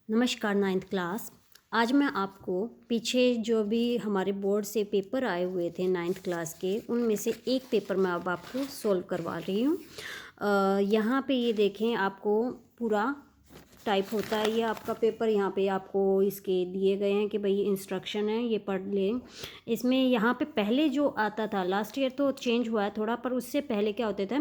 नमस्कार ninth class. आज मैं आपको पीछे जो भी हमारे बोर्ड से पेपर आए हुए थे नाइन्थ क्लास के, उनमें से एक पेपर मैं अब आपको सोल्व करवा रही हूँ। यहाँ पे ये देखें, आपको पूरा टाइप होता है ये आपका पेपर। यहाँ पे आपको इसके दिए गए हैं कि भाई ये इंस्ट्रक्शन है, ये पढ़ लें। इसमें यहाँ पे पहले जो आता था, लास्ट ईयर तो चेंज हुआ है थोड़ा, पर उससे पहले क्या होते थे,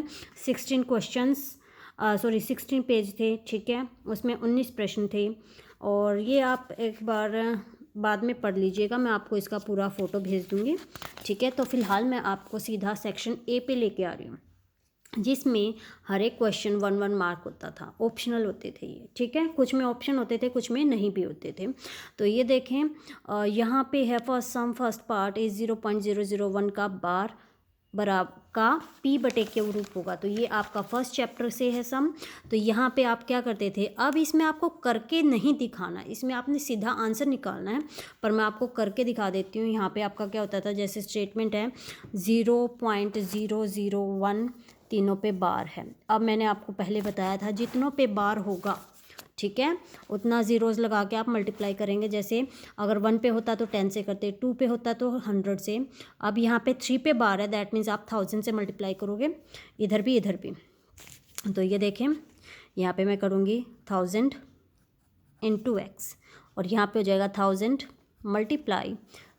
16 पेज थे, ठीक है। उसमें 19 प्रश्न थे। और ये आप एक बार बाद में पढ़ लीजिएगा, मैं आपको इसका पूरा फ़ोटो भेज दूँगी, ठीक है। तो फ़िलहाल मैं आपको सीधा सेक्शन ए पे लेके आ रही हूँ, जिसमें हर एक क्वेश्चन 1 मार्क होता था। ऑप्शनल होते थे ये, ठीक है। कुछ में ऑप्शन होते थे, कुछ में नहीं भी होते थे। तो ये देखें, यहाँ पे है फर्स्ट पार्ट इज 0.001 का बार बराबर का p बटे क्यू रूप होगा। तो ये आपका फर्स्ट चैप्टर से है सम। तो यहाँ पे आप क्या करते थे, अब इसमें आपको करके नहीं दिखाना, इसमें आपने सीधा आंसर निकालना है, पर मैं आपको करके दिखा देती हूँ। यहाँ पे आपका क्या होता था, जैसे स्टेटमेंट है 0.001 तीनों पे बार है। अब मैंने आपको पहले बताया था जितनों पे बार होगा, ठीक है, उतना ज़ीरोज़ लगा के आप मल्टीप्लाई करेंगे। जैसे अगर 1 पे होता तो 10 से करते, 2 पे होता तो 100 से। अब यहाँ पे 3 पे बार है, दैट मीन्स आप 1000 से मल्टीप्लाई करोगे, इधर भी इधर भी। तो ये देखें, यहाँ पे मैं करूँगी 1000 इंटू x, और यहाँ पे हो जाएगा 1000 मल्टीप्लाई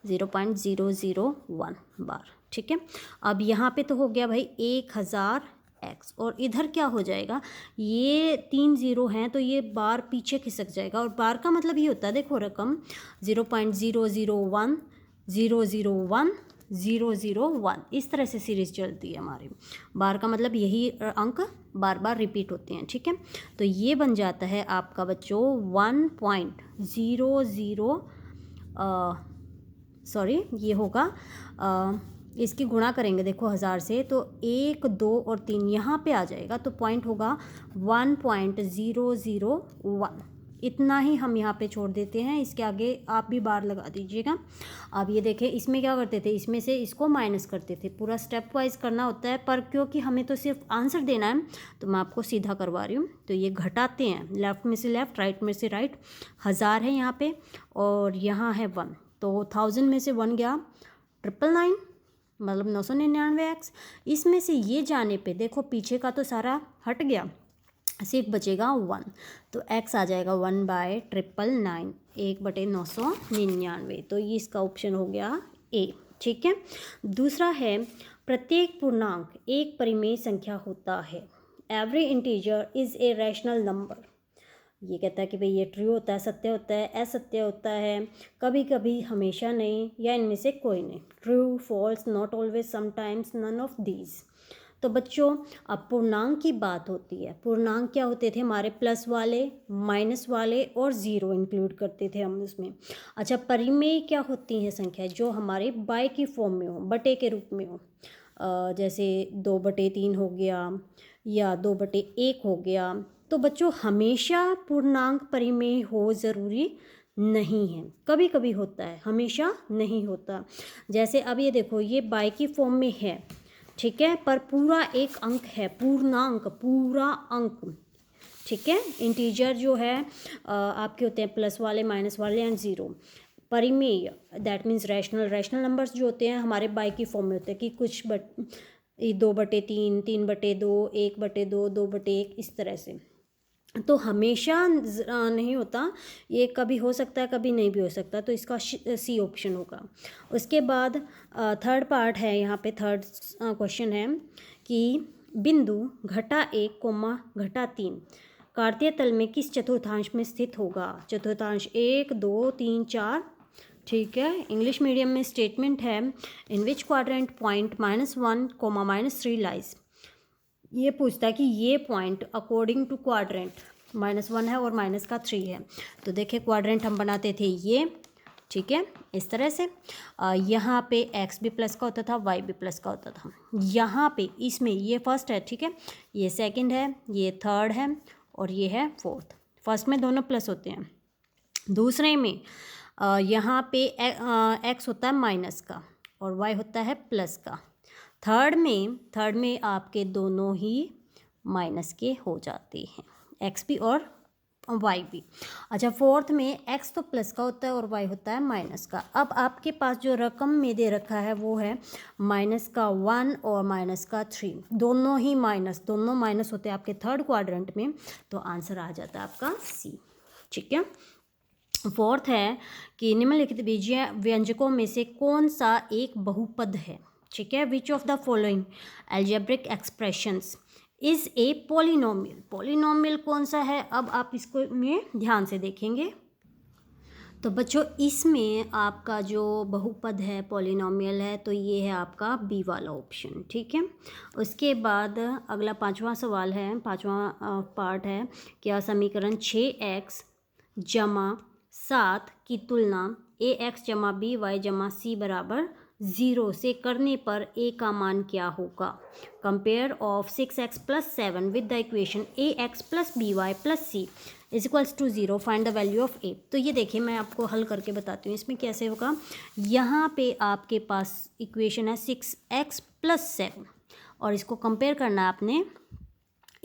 0.001 बार, ठीक है। अब यहाँ पे तो हो गया भाई 1000 x, और इधर क्या हो जाएगा, ये 3 0 हैं तो ये बार पीछे खिसक जाएगा। और बार का मतलब ये होता है, देखो रकम 0.001 001 001, इस तरह से सीरीज चलती है हमारी। बार का मतलब यही अंक बार बार रिपीट होते हैं, ठीक है। तो ये बन जाता है आपका बच्चों 1.00 सॉरी, ये होगा इसकी गुणा करेंगे, देखो 1000 से, तो 1 2 और 3 यहाँ पे आ जाएगा, तो पॉइंट होगा 1.001। इतना ही हम यहाँ पे छोड़ देते हैं, इसके आगे आप भी बार लगा दीजिएगा। अब ये देखें, इसमें क्या करते थे, इसमें से इसको माइनस करते थे, पूरा स्टेप वाइज करना होता है, पर क्योंकि हमें तो सिर्फ आंसर देना है तो मैं आपको सीधा करवा रही हूँ। तो ये घटाते हैं, लेफ़्ट में से लेफ़्ट, राइट में से राइट। 1000 है यहाँ पे और यहाँ है 1, तो 1000 में से 1 गया 999, मतलब 999x। इसमें से ये जाने पे देखो पीछे का तो सारा हट गया, सिर्फ बचेगा 1, तो x आ जाएगा 1/999, 1/999। तो ये इसका ऑप्शन हो गया ए, ठीक है। दूसरा है, प्रत्येक पूर्णांक एक परिमेय संख्या होता है। Every integer is a rational number. ये कहता है कि भाई ये ट्रू होता है, सत्य होता है, असत्य होता है, कभी कभी, हमेशा नहीं, या इनमें से कोई नहीं। True, false, not always, sometimes, none of these. तो बच्चों, अब पूर्णांक की बात होती है। पूर्णांक क्या होते थे हमारे, प्लस वाले, माइनस वाले और ज़ीरो इंक्लूड करते थे हम उसमें। अच्छा, परिमेय क्या होती हैं संख्या, जो हमारे बाय की फॉर्म में हो, बटे के रूप में हो। जैसे 2/3 हो गया या 2/1 हो गया। तो बच्चों, हमेशा पूर्णांक परिमेय हो ज़रूरी नहीं है, कभी कभी होता है, हमेशा नहीं होता। जैसे अब ये देखो, ये बाय की फॉर्म में है, ठीक है, पर पूरा एक अंक है, पूर्णांक पूरा अंक, ठीक है। इंटीजर जो है आपके होते हैं प्लस वाले, माइनस वाले एंड ज़ीरो। परिमेय दैट मीन्स रैशनल नंबर्स जो होते हैं हमारे बाय की फॉर्म में होते हैं कि कुछ 2/3, 3/2, 1/2, 2/1, इस तरह से। तो हमेशा नहीं होता, ये कभी हो सकता है, कभी नहीं भी हो सकता, तो इसका सी ऑप्शन होगा। उसके बाद थर्ड पार्ट है, यहाँ पे थर्ड क्वेश्चन है कि बिंदु (1, (3) कार्तीय तल में किस चतुर्थांश में स्थित होगा। चतुर्थांश 1 2 3 4, ठीक है। इंग्लिश मीडियम में स्टेटमेंट है, इन विच क्वाड्रेंट पॉइंट -1, -3 लाइज। ये पूछता है कि ये पॉइंट अकॉर्डिंग टू क्वाड्रेंट -1 है और -3 है। तो देखिए, क्वाड्रेंट हम बनाते थे ये, ठीक है, इस तरह से। यहाँ पे x भी प्लस का होता था, y भी प्लस का होता था। यहाँ पे इसमें ये फर्स्ट है, ठीक है, ये सेकंड है, ये थर्ड है और ये है फोर्थ। फर्स्ट में दोनों प्लस होते हैं, दूसरे में यहाँ पे x होता है माइनस का और y होता है प्लस का। थर्ड में आपके दोनों ही माइनस के हो जाते हैं, एक्स भी और वाई भी। अच्छा, फोर्थ में एक्स तो प्लस का होता है और वाई होता है माइनस का। अब आपके पास जो रकम में दे रखा है वो है माइनस का 1 और माइनस का 3, दोनों ही माइनस, दोनों माइनस होते हैं आपके थर्ड क्वाड्रेंट में, तो आंसर आ जाता है आपका सी। ठीक है। फोर्थ है कि निम्नलिखित बीजीय व्यंजकों में से कौन सा एक बहुपद है। ठीक है। Which of the following algebraic expressions is a polynomial. Polynomial कौन सा है, अब आप इसको में ध्यान से देखेंगे तो बच्चों इसमें आपका जो बहुपद है पॉलिनोमियल है तो ये है आपका बी वाला ऑप्शन। ठीक है। उसके बाद अगला पांचवा सवाल है, पांचवा पार्ट है, क्या समीकरण 6x जमा 7 की तुलना ax जमा बी वाई जमा सी बराबर 0 से करने पर a का मान क्या होगा। Compare of 6x plus 7 with the equation ax plus B Y plus C is equals to 0, find the value of a। तो ये देखिए मैं आपको हल करके बताती हूँ इसमें कैसे होगा। यहाँ पे आपके पास इक्वेशन है 6x प्लस 7 और इसको कंपेयर करना है आपने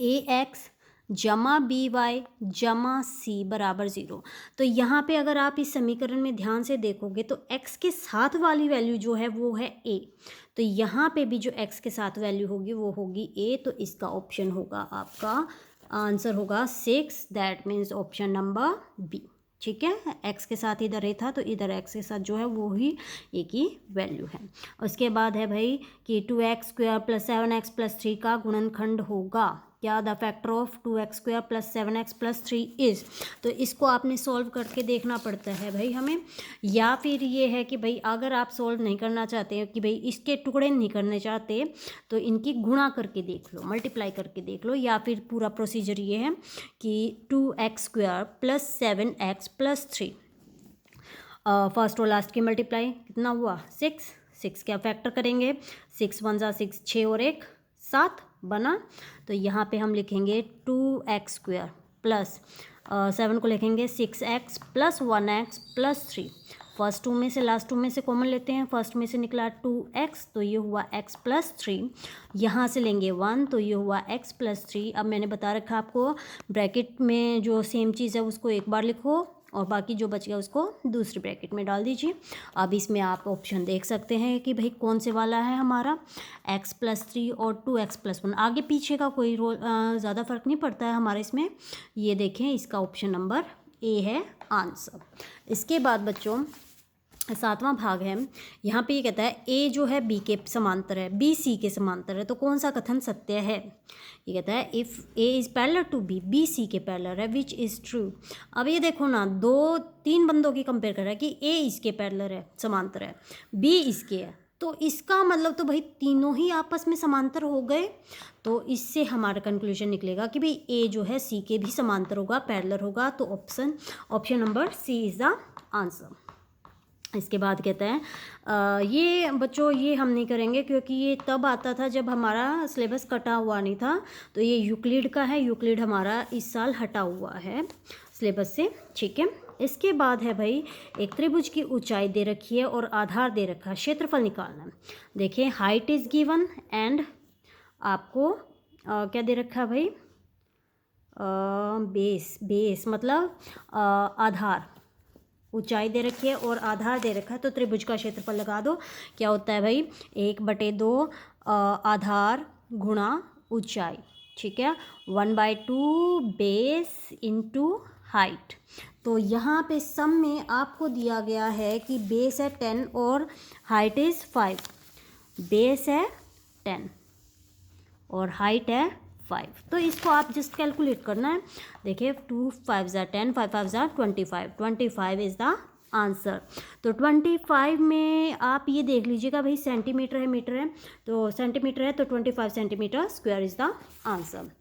ax जमा बी वाई जमा सी बराबर 0। तो यहाँ पे अगर आप इस समीकरण में ध्यान से देखोगे तो x के साथ वाली वैल्यू जो है वो है a, तो यहाँ पे भी जो x के साथ वैल्यू होगी वो होगी a, तो इसका ऑप्शन होगा आपका आंसर होगा 6, that means option number B. ठीक है। x के साथ इधर a था तो इधर x के साथ जो है वो ही a की वैल्यू है। उसके बाद है भाई कि 2x square plus 7x plus 3 का गुणनखंड होगा क्या। The factor of 2x square plus 7x plus 3 is, तो इसको आपने सॉल्व करके देखना पड़ता है भाई हमें, या फिर ये है कि भाई अगर आप सॉल्व नहीं करना चाहते कि भाई इसके टुकड़े नहीं करने चाहते तो इनकी गुणा करके देख लो, मल्टीप्लाई करके देख लो, या फिर पूरा प्रोसीजर ये है कि 2x square plus 7x plus 3 first और लास्ट की मल्टीप्लाई कितना हुआ 6 क्या फैक्टर करेंगे 6 1 6 6 और 1 7 बना, तो यहाँ पे हम लिखेंगे 2x स्क्वायर प्लस 7 को लिखेंगे 6x plus 1x plus 3। First 2 में से लास्ट 2 में से कॉमन लेते हैं, फर्स्ट में से निकला 2x तो ये हुआ x प्लस 3, यहाँ से लेंगे 1 तो ये हुआ x प्लस 3। अब मैंने बता रखा आपको ब्रैकेट में जो सेम चीज़ है उसको एक बार लिखो और बाकी जो बच गया उसको दूसरी ब्रैकेट में डाल दीजिए। अब इसमें आप ऑप्शन देख सकते हैं कि भाई कौन से वाला है हमारा x प्लस 3 और 2x प्लस 1, आगे पीछे का कोई रोल ज़्यादा फर्क नहीं पड़ता है हमारे इसमें। ये देखें इसका ऑप्शन नंबर ए है आंसर। इसके बाद बच्चों सातवां भाग है, यहाँ पे ये कहता है ए जो है बी के समांतर है, बी सी के समांतर है, तो कौन सा कथन सत्य है। ये कहता है if A is parallel to B, B C के पैरेलल है, विच इज़ ट्रू। अब ये देखो ना, 2-3 बंदों की कंपेयर कर रहा है कि ए इसके पैरेलल है, समांतर है, बी इसके है, तो इसका मतलब तो भाई तीनों ही आपस में समांतर हो गए। तो इससे हमारा कंक्लूजन निकलेगा कि भाई ए जो है सी के भी समांतर होगा, पैरेलल होगा, तो option number C is the answer. इसके बाद कहते हैं ये बच्चों ये हम नहीं करेंगे क्योंकि ये तब आता था जब हमारा सिलेबस कटा हुआ नहीं था, तो ये यूक्लिड का है, यूक्लिड हमारा इस साल हटा हुआ है सिलेबस से। ठीक है। इसके बाद है भाई एक त्रिभुज की ऊंचाई दे रखी है और आधार दे रखा है, क्षेत्रफल निकालना है। देखिए हाइट इज़ गिवन एंड आपको क्या दे रखा है भाई बेस मतलब आधार, ऊंचाई दे रखी है और आधार दे रखा है, तो त्रिभुज का क्षेत्रफल लगा दो। क्या होता है भाई 1/2 आधार गुणा ऊंचाई। ठीक है। 1/2 बेस इंटू हाइट। तो यहाँ पे सम में आपको दिया गया है कि बेस है 10 और हाइट इज़ 5, बेस है 10 और हाइट है 5, तो इसको आप जस्ट कैलकुलेट करना है। देखिए 2 5 ज़ा 10, 5 5 ज़ा 25 इज़ द आंसर। तो 25 में आप ये देख लीजिएगा भाई सेंटीमीटर है मीटर है, तो सेंटीमीटर है तो 25 centimetre square is the answer.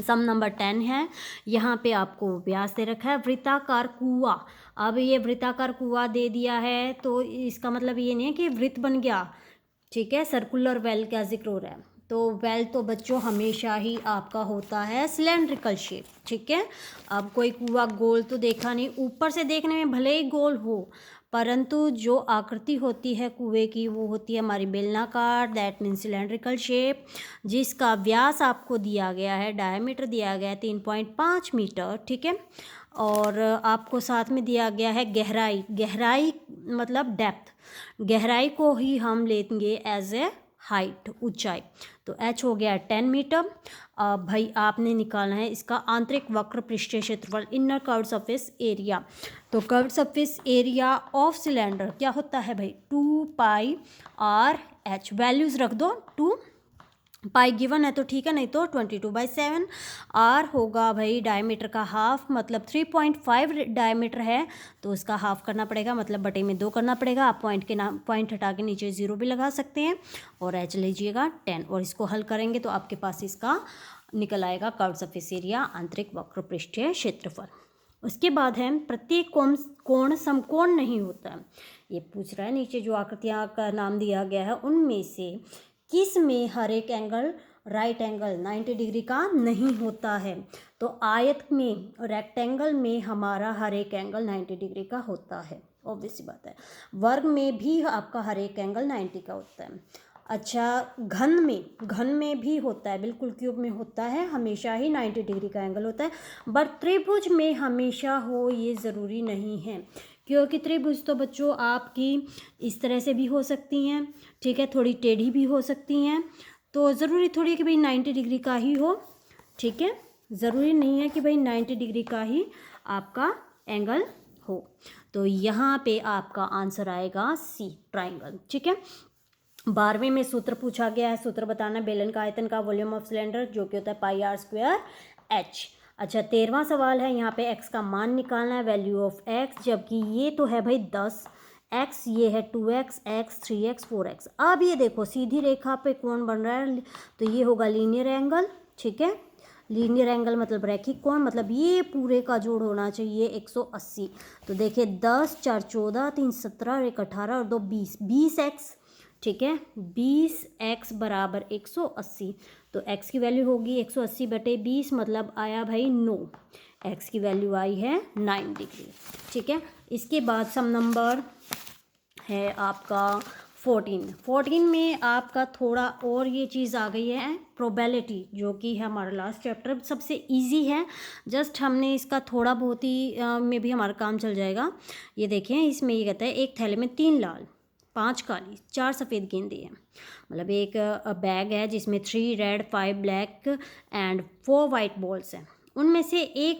Sum number 10 है, यहाँ पे आपको व्यास दे रखा है वृत्ताकार कुआं। अब ये वृत्ताकार कुआं दे दिया है तो इसका मतलब ये नहीं है कि वृत्त बन गया। ठीक है। सर्कुलर वेल का जिक्र हो रहा है, तो वेल तो बच्चों हमेशा ही आपका होता है सिलेंड्रिकल शेप। ठीक है। अब कोई कुआं गोल तो देखा नहीं, ऊपर से देखने में भले ही गोल हो परंतु जो आकृति होती है कुएं की वो होती है हमारी बेलनाकार, दैट मीन्स सिलेंड्रिकल शेप, जिसका व्यास आपको दिया गया है, डायमीटर दिया गया है 3.5 मीटर, ठीक है। और आपको साथ में दिया गया है गहराई, गहराई मतलब डेप्थ, गहराई को ही हम लेंगे एज ए हाइट, ऊंचाई। तो h हो गया 10 मीटर। अब भाई आपने निकालना है इसका आंतरिक वक्र पृष्ठीय क्षेत्रफल, इनर कर्व्ड सरफेस एरिया। तो curved surface area of cylinder क्या होता है भाई, 2πr/h। वैल्यूज़ रख दो, 2 पाई गिवन है तो ठीक है, नहीं तो 22/7। आर होगा भाई डायमीटर का हाफ, मतलब 3.5 डायमीटर है तो उसका हाफ करना पड़ेगा, मतलब बटे में 2 करना पड़ेगा। आप पॉइंट हटा के नीचे 0 भी लगा सकते हैं। और एच लीजिएगा 10, और इसको हल करेंगे तो आपके पास इसका निकल आएगा कर्व्ड सरफेस एरिया, आंतरिक वक्र पृष्ठीय क्षेत्रफल। उसके बाद है प्रत्येक कोण समकोण नहीं होता है। ये पूछ रहा है नीचे जो आकृतियाँ का नाम दिया गया है उनमें से किस में हर एक एंगल राइट एंगल 90 डिग्री का नहीं होता है। तो आयत में, रेक्टेंगल में हमारा हर एक एंगल 90 डिग्री का होता है, ऑब्वियस सी बात है। वर्ग में भी आपका हर एक एंगल 90 का होता है। अच्छा, घन में भी होता है, बिल्कुल क्यूब में होता है, हमेशा ही 90 डिग्री का एंगल होता है। बट त्रिभुज में हमेशा हो ये ज़रूरी नहीं है, क्योंकि त्रिभुज तो बच्चों आपकी इस तरह से भी हो सकती हैं, ठीक है, थोड़ी टेढ़ी भी हो सकती हैं। तो ज़रूरी थोड़ी है कि भाई 90 डिग्री का ही हो, ठीक है, ज़रूरी नहीं है कि भाई 90 डिग्री का ही आपका एंगल हो। तो यहाँ पे आपका आंसर आएगा सी, ट्राइंगल, ठीक है। 12वें में सूत्र पूछा गया है, सूत्र बताना बेलन का आयतन का वॉल्यूम ऑफ सिलेंडर, जो कि होता है πr²h। अच्छा, 13वां सवाल है, यहाँ पे x का मान निकालना है, वैल्यू ऑफ x, जबकि ये तो है भाई 10, x ये है 2x, x 3x 4x। अब ये देखो सीधी रेखा पे कोण बन रहा है, तो ये होगा लीनियर एंगल, ठीक है। लीनियर एंगल मतलब रैखिक कोण, मतलब ये पूरे का जोड़ होना चाहिए 180। तो देखिए 10 4 14 3 17 और 1 18 और 2 20, 20x, ठीक है, 20x बराबर 180। तो x की वैल्यू होगी 180/20, मतलब आया भाई 9, x की वैल्यू आई है 9 डिग्री, ठीक है। इसके बाद सम नंबर है आपका 14 में आपका थोड़ा और ये चीज़ आ गई है, प्रोबेबिलिटी, जो कि है हमारा लास्ट चैप्टर, सबसे इजी है, जस्ट हमने इसका थोड़ा बहुत ही में भी हमारा काम चल जाएगा। ये देखें, इसमें ये कहता है एक थैले में 3 लाल 5 काली 4 सफ़ेद गेंदें हैं, मतलब एक बैग है जिसमें 3 red 5 black and 4 white balls हैं। उनमें से एक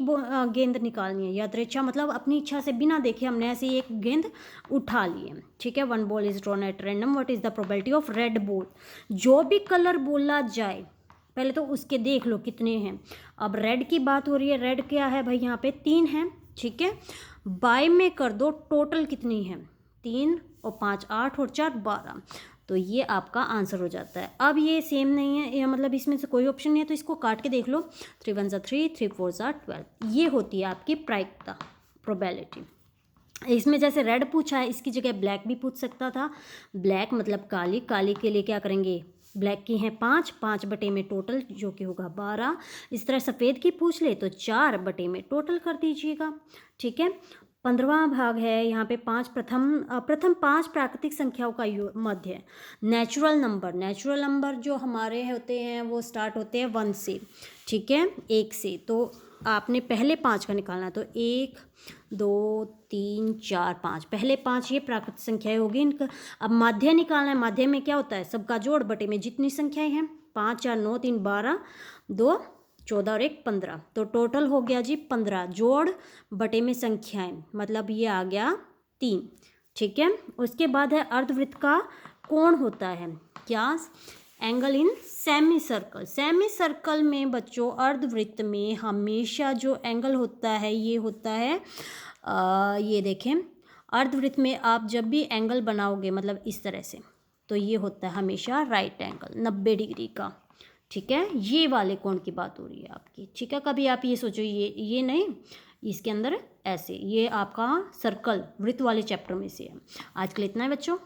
गेंद निकालनी है, यादृच्छा मतलब अपनी इच्छा से बिना देखे हमने ऐसे एक गेंद उठा ली है, ठीक है। 1 ball is drawn at random, what is the probability of red ball. जो भी कलर बोला जाए पहले तो उसके देख लो कितने हैं। अब रेड की बात हो रही है, रेड क्या है भाई, यहाँ पे 3 हैं, ठीक है। बाय में कर दो टोटल कितनी है, 3 और 5 8 और 4 12, तो ये आपका आंसर हो जाता है। अब ये सेम नहीं है, या मतलब इसमें से कोई ऑप्शन नहीं है, तो इसको काट के देख लो, 3 1 3 3 4 12, ये होती है आपकी प्रायिकता, प्रोबेबिलिटी। इसमें जैसे रेड पूछा है, इसकी जगह ब्लैक भी पूछ सकता था। ब्लैक मतलब काली, काली के लिए क्या करेंगे, ब्लैक की हैं 5, 5 में टोटल जो कि होगा 12। इस तरह सफ़ेद की पूछ ले तो 4 में टोटल कर दीजिएगा, ठीक है। 15वां भाग है, यहाँ पे प्रथम 5 प्राकृतिक संख्याओं का मध्य। नेचुरल नंबर जो हमारे होते हैं वो स्टार्ट होते हैं 1 से, ठीक है, 1 से। तो आपने पहले 5 का निकालना, तो 1 2 3 4 5, पहले 5 ये प्राकृतिक संख्याएं होगी इनका। अब माध्य निकालना है, माध्य में क्या होता है, सबका जोड़ बटे में जितनी संख्याएं हैं, 5 4 9 3 12 2 14 और 1 15, तो टोटल हो गया जी 15, जोड़ बटे में संख्याएं, मतलब ये आ गया 3, ठीक है। उसके बाद है अर्धवृत्त का कोण होता है क्या, एंगल इन सेमी सर्कल में बच्चों, अर्धवृत्त में हमेशा जो एंगल होता है ये होता है ये देखें, अर्धवृत्त में आप जब भी एंगल बनाओगे मतलब इस तरह से, तो ये होता है हमेशा राइट एंगल 90 डिग्री का, ठीक है। ये वाले कोण की बात हो रही है आपकी, ठीक है। कभी आप ये सोचो ये नहीं, इसके अंदर ऐसे, ये आपका सर्कल वृत्त वाले चैप्टर में से है। आज के लिए इतना है बच्चों।